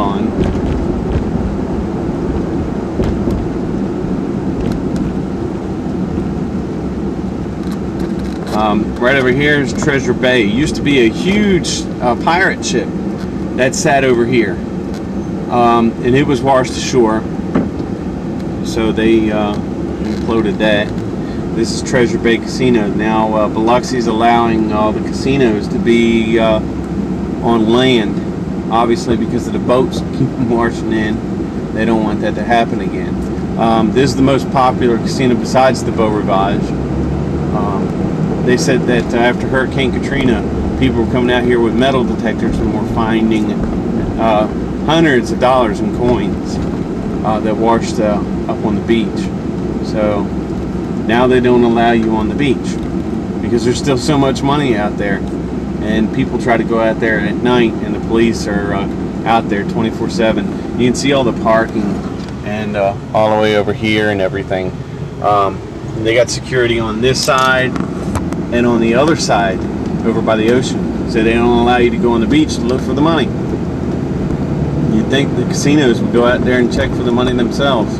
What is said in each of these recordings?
on. Right over here is Treasure Bay. It used to be a huge pirate ship that sat over here, and it was washed ashore, so they imploded that. This is Treasure Bay Casino. Now Biloxi is allowing all the casinos to be on land, obviously because of the boats keep marching in. They don't want that to happen again. This is the most popular casino besides the Beau Rivage. They said that after Hurricane Katrina, people were coming out here with metal detectors and were finding hundreds of dollars in coins that washed up on the beach. So now they don't allow you on the beach because there's still so much money out there, and people try to go out there at night, and the police are out there 24/7. You can see all the parking and all the way over here and everything. They got security on this side and on the other side over by the ocean, so they don't allow you to go on the beach to look for the money. You'd think the casinos would go out there and check for the money themselves.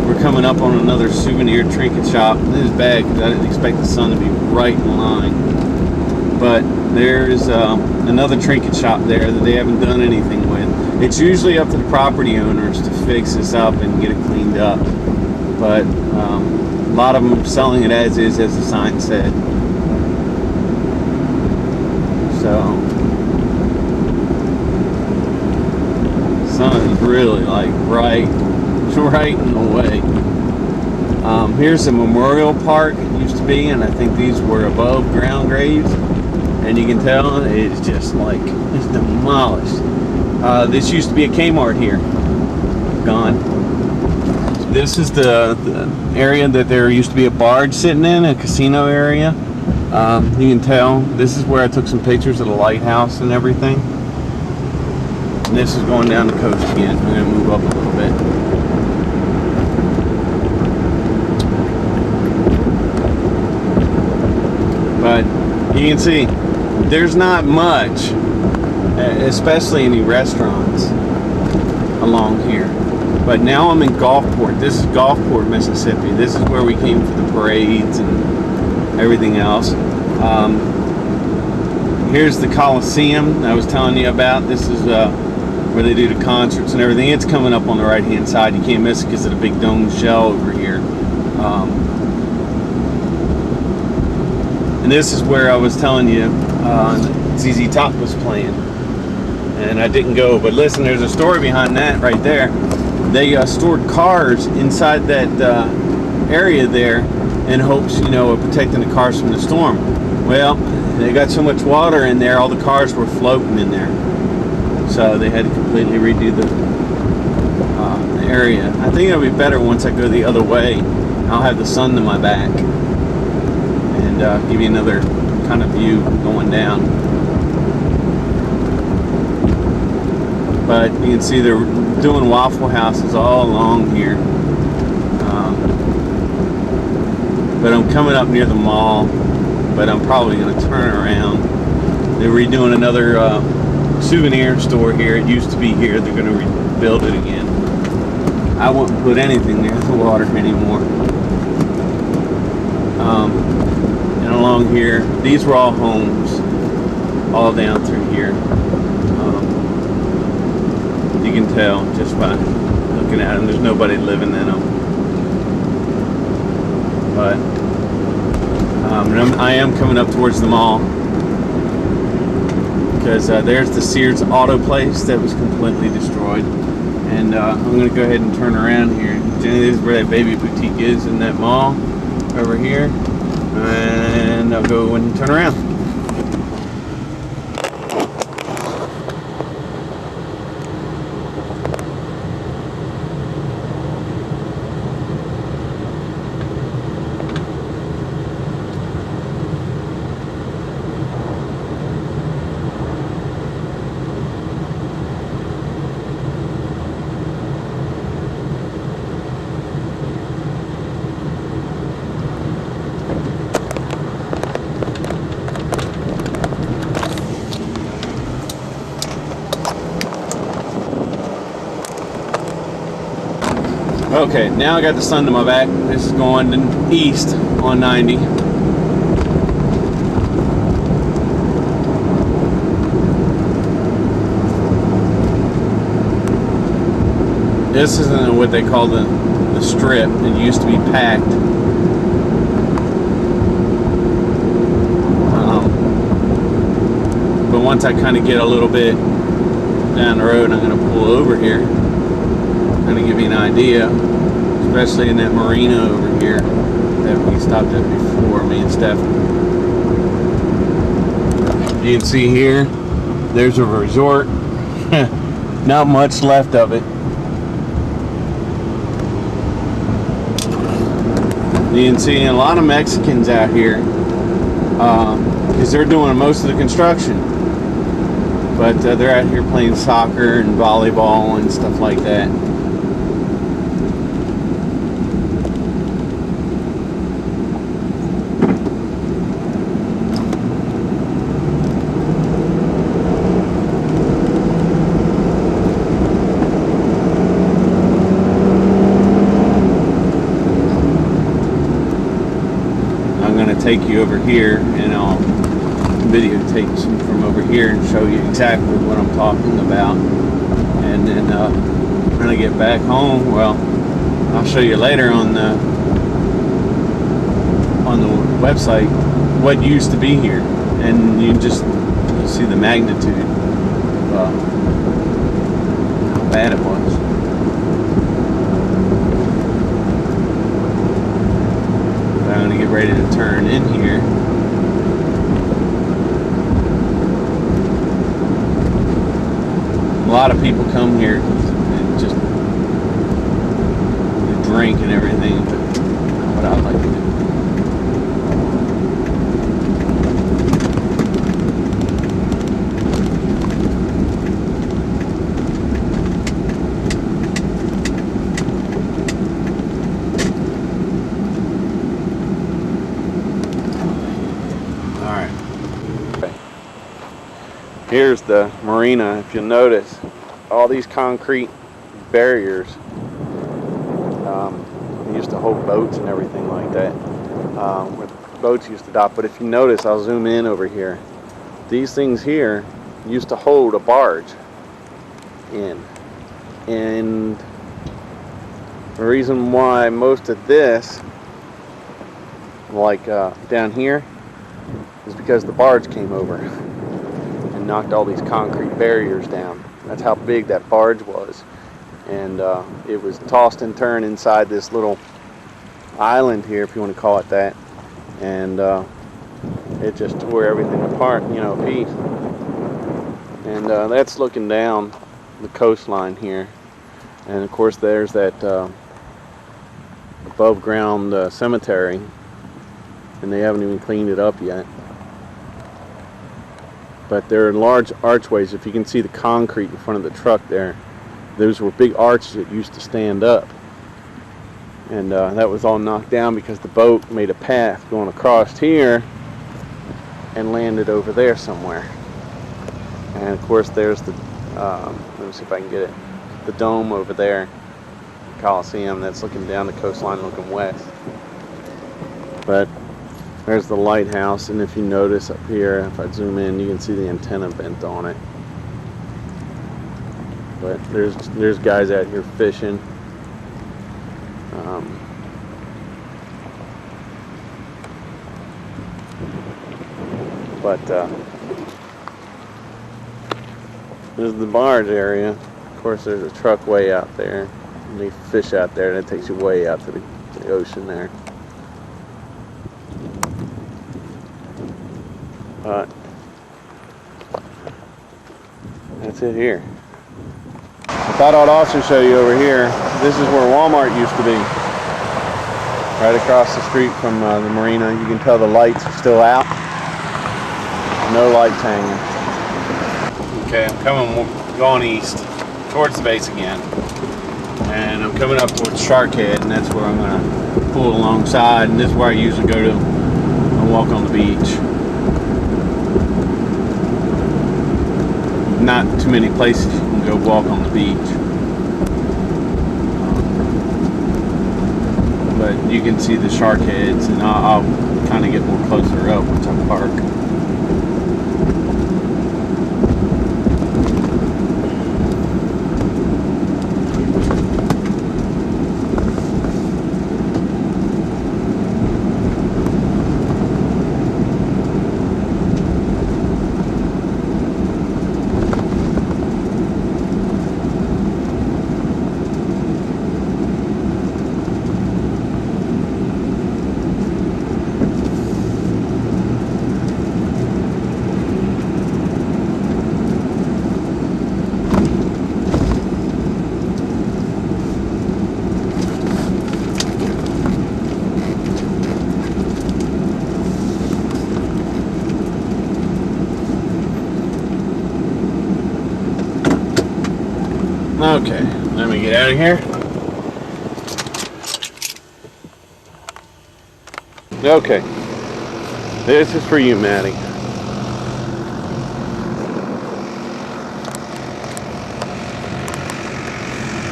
We're coming up on another souvenir trinket shop. This is bad because I didn't expect the sun to be right in line, but there's another trinket shop there that they haven't done anything with. It's usually up to the property owners to fix this up and get it cleaned up, but a lot of them are selling it as is, as the sign said. So sun is really like right in the way. Here's a memorial park. It used to be, and I think these were above ground graves, and you can tell it's just like it's demolished. This used to be a Kmart here. Gone. This is the area that there used to be a barge sitting in, a casino area. You can tell this is where I took some pictures of the lighthouse and everything. And this is going down the coast again. I'm going to move up a little bit. But you can see there's not much, especially any restaurants along here. But now I'm in Gulfport. This is Gulfport, Mississippi. This is where we came for the parades and everything else. Here's the Coliseum I was telling you about. This is where they do the concerts and everything. It's coming up on the right hand side. You can't miss it because of the big dome shell over here. And this is where I was telling you ZZ Top was playing, and I didn't go, but listen, there's a story behind that right there. They stored cars inside that area there in hopes, of protecting the cars from the storm. Well, they got so much water in there, all the cars were floating in there, so they had to completely redo the area. I think it'll be better once I go the other way. I'll have the sun to my back and give you another kind of view going down. But you can see they're doing Waffle Houses all along here. But I'm coming up near the mall, but I'm probably going to turn around. They're redoing another souvenir store here. It used to be here. They're going to rebuild it again. I wouldn't put anything near the water anymore. And along here, these were all homes all down through here. You can tell just by looking at them, there's nobody living in them. But I am coming up towards the mall because there's the Sears Auto Place that was completely destroyed. And I'm going to go ahead and turn around here. This is where that Baby Boutique is in that mall over here. And I'll go and turn around. Okay, now I got the sun to my back. This is going east on 90. This isn't what they call the strip. It used to be packed. But once I kind of get a little bit down the road, I'm going to pull over here. I'm going to give you an idea, especially in that marina over here that we stopped at before, me and Steph. You can see here, there's a resort. Not much left of it. You can see a lot of Mexicans out here because they're doing most of the construction. But they're out here playing soccer and volleyball and stuff like that. Take you over here and I'll videotape some from over here and show you exactly what I'm talking about. And then when I get back home, well, I'll show you later on the website what used to be here, and you see the magnitude of how bad it was. I'm going to get ready to turn in here. A lot of people come here and just drink and everything, but not what I like to do. Here's the marina. If you'll notice, all these concrete barriers used to hold boats and everything like that, where boats used to dock. But if you notice, I'll zoom in over here. These things here used to hold a barge in, and the reason why most of this, like down here, is because the barge came over and knocked all these concrete barriers down. That's how big that barge was. And it was tossed and turned inside this little island here, if you want to call it that. And it just tore everything apart, you know, a piece. And that's looking down the coastline here. And of course there's that above ground cemetery, and they haven't even cleaned it up yet. But there are large archways. If you can see the concrete in front of the truck there, those were big arches that used to stand up. And that was all knocked down because the boat made a path going across here and landed over there somewhere. And of course there's the, let me see if I can get it, the dome over there, the Coliseum, that's looking down the coastline looking west. But there's the lighthouse, and if you notice up here, if I zoom in, you can see the antenna bent on it. But there's guys out here fishing. There's the barge area. Of course, there's a truck way out there, and they fish out there, and it takes you way out to the ocean there. But that's it here. I thought I'd also show you over here. This is where Walmart used to be. Right across the street from the marina. You can tell the lights are still out. No lights hanging. Okay, I'm going east towards the base again. And I'm coming up towards Sharkhead, and that's where I'm going to pull alongside. And this is where I usually go to and walk on the beach. Not too many places you can go walk on the beach. you can see the shark heads, and I'll kind of get more closer up once I park. Okay, let me get out of here. Okay, this is for you, Maddie.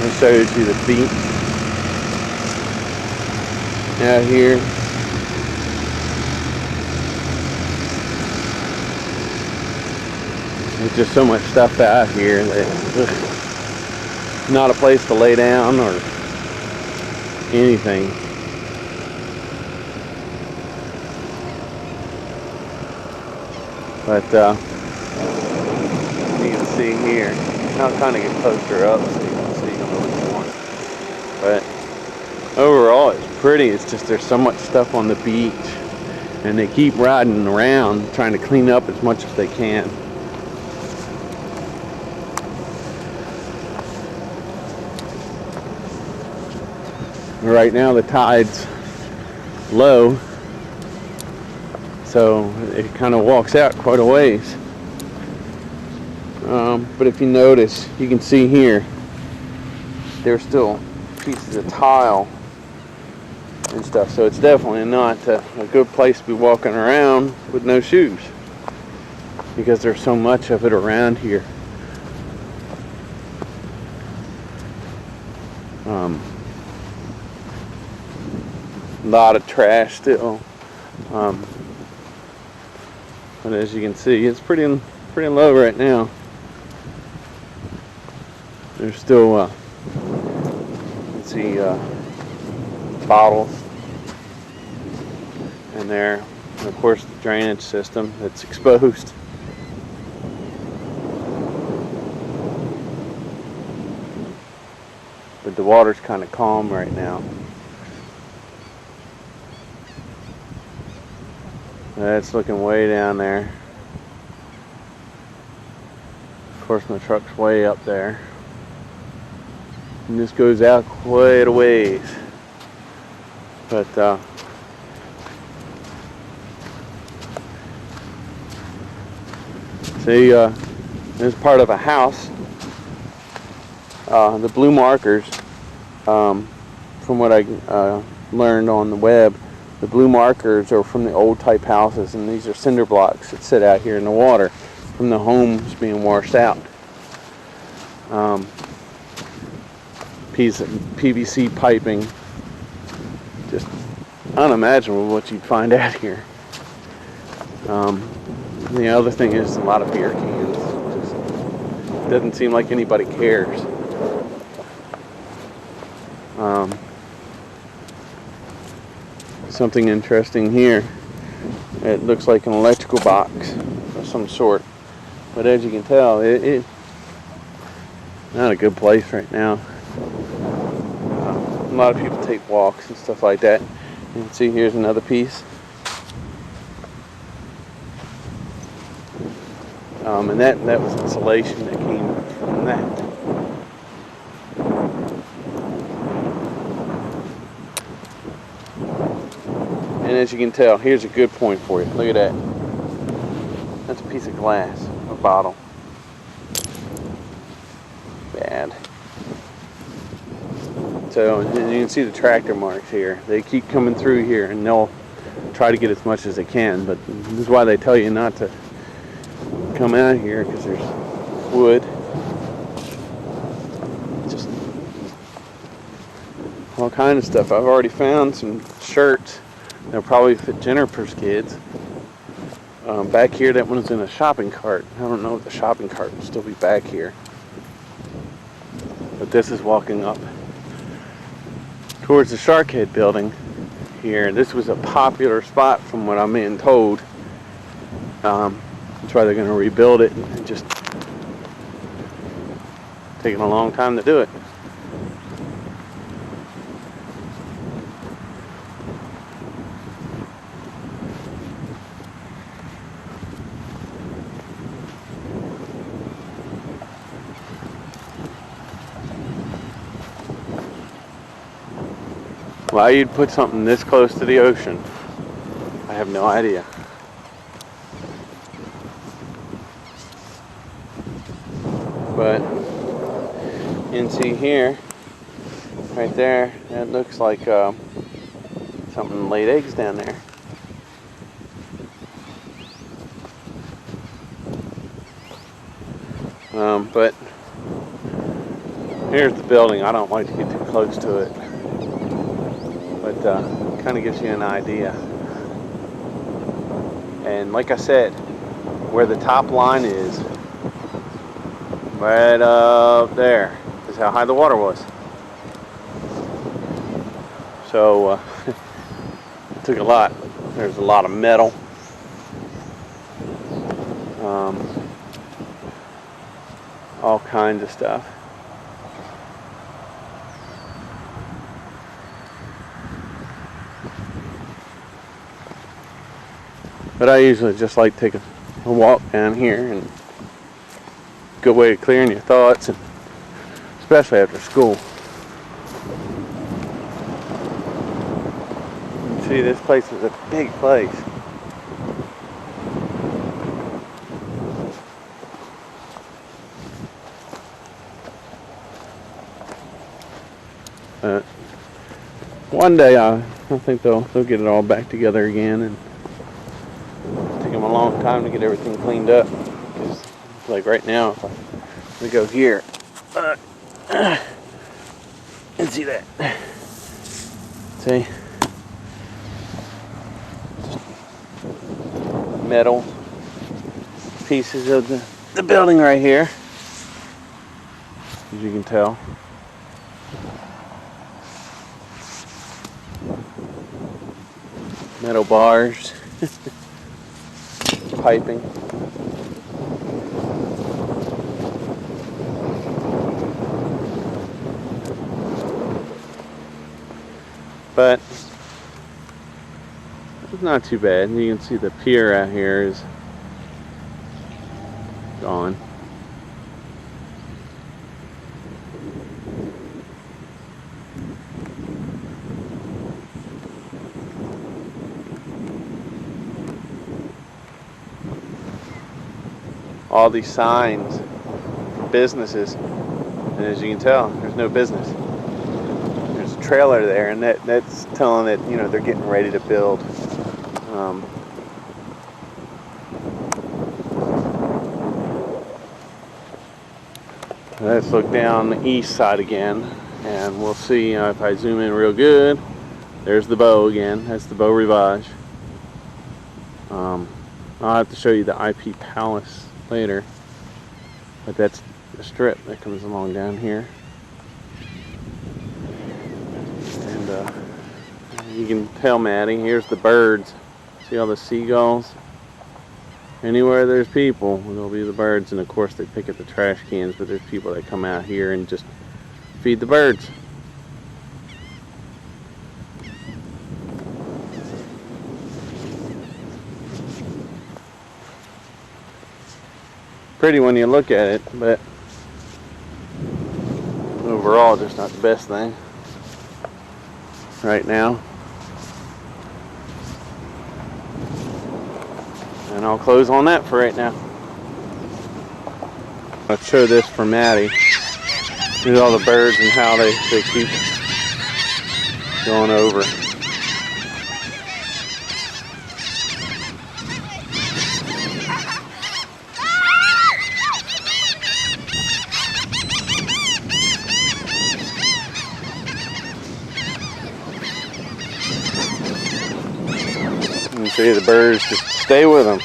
I'll show you the beach out here. There's just so much stuff out here that not a place to lay down or anything. But you can see here, I'll kind of get closer up so you can see a little more. But overall it's pretty. It's just there's so much stuff on the beach, and they keep riding around trying to clean up as much as they can. Right now the tide's low, so it kind of walks out quite a ways. But if you notice, you can see here there's still pieces of tile and stuff, so it's definitely not a good place to be walking around with no shoes, because there's so much of it around here. A lot of trash still, but as you can see, it's pretty low right now. There's still let's see, bottles in there, and of course the drainage system that's exposed. But the water's kind of calm right now. That's looking way down there. Of course my truck's way up there. And this goes out quite a ways. But see, this is part of a house. The blue markers, from what I learned on the web, the blue markers are from the old type houses, and these are cinder blocks that sit out here in the water from the homes being washed out. Piece of PVC piping, just unimaginable what you'd find out here. The other thing is a lot of beer cans. Just doesn't seem like anybody cares. Something interesting here. It looks like an electrical box of some sort, but as you can tell, it's not a good place right now. A lot of people take walks and stuff like that. You can see here's another piece. And that was insulation that came from that. And as you can tell, here's a good point for you. Look at that. That's a piece of glass, a bottle. Bad. So you can see the tractor marks here. They keep coming through here, and they'll try to get as much as they can. But this is why they tell you not to come out here, because there's wood. Just all kind of stuff. I've already found some shirts. They'll probably fit Jennifer's kids. Back here, that one's in a shopping cart. I don't know if the shopping cart will still be back here. But this is walking up towards the Shark Head building here. This was a popular spot from what I'm being told. That's why they're going to rebuild it, and just taking a long time to do it. Why you'd put something this close to the ocean, I have no idea. But you can see here, right there, that looks like something laid eggs down there. But here's the building. I don't like to get too close to it. But kind of gives you an idea. And like I said, where the top line is, right up there, is how high the water was. So it took a lot. There's a lot of metal. All kinds of stuff. But I usually just like to take a walk down here, and good way of clearing your thoughts, and especially after school. See, this place is a big place. One day I think they'll get it all back together again, and take them a long time to get everything cleaned up. Because like right now, if we go here, and see that? See? Metal pieces of the building right here, as you can tell. Metal bars, piping. But it's not too bad. You can see the pier out here is gone. All these signs for businesses, and as you can tell, there's no business. There's a trailer there, and that's telling that, you know, they're getting ready to build. Let's look down the east side again, and we'll see if I zoom in real good. There's the bow again. That's the Beau Rivage. I'll have to show you the IP Palace later, but that's the strip that comes along down here. And you can tell, Maddie, here's the birds. See all the seagulls? Anywhere there's people, there'll be the birds, and of course they pick at the trash cans, but there's people that come out here and just feed the birds. Pretty when you look at it, but overall just not the best thing right now. And I'll close on that for right now. I'll show this for Maddie. Here's all the birds and how they keep going over. See, the birds just stay with them.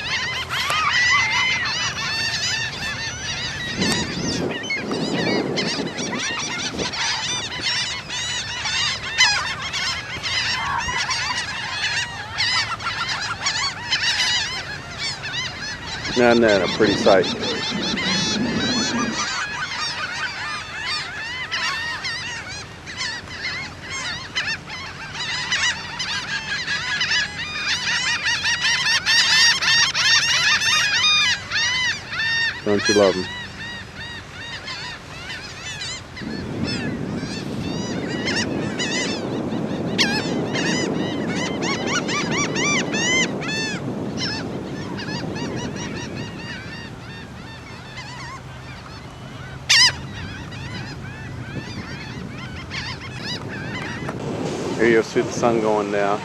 Isn't that a pretty sight? Don't you love them? Here you'll see the sun going down.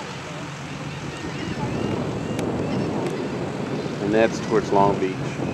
And that's towards Long Beach.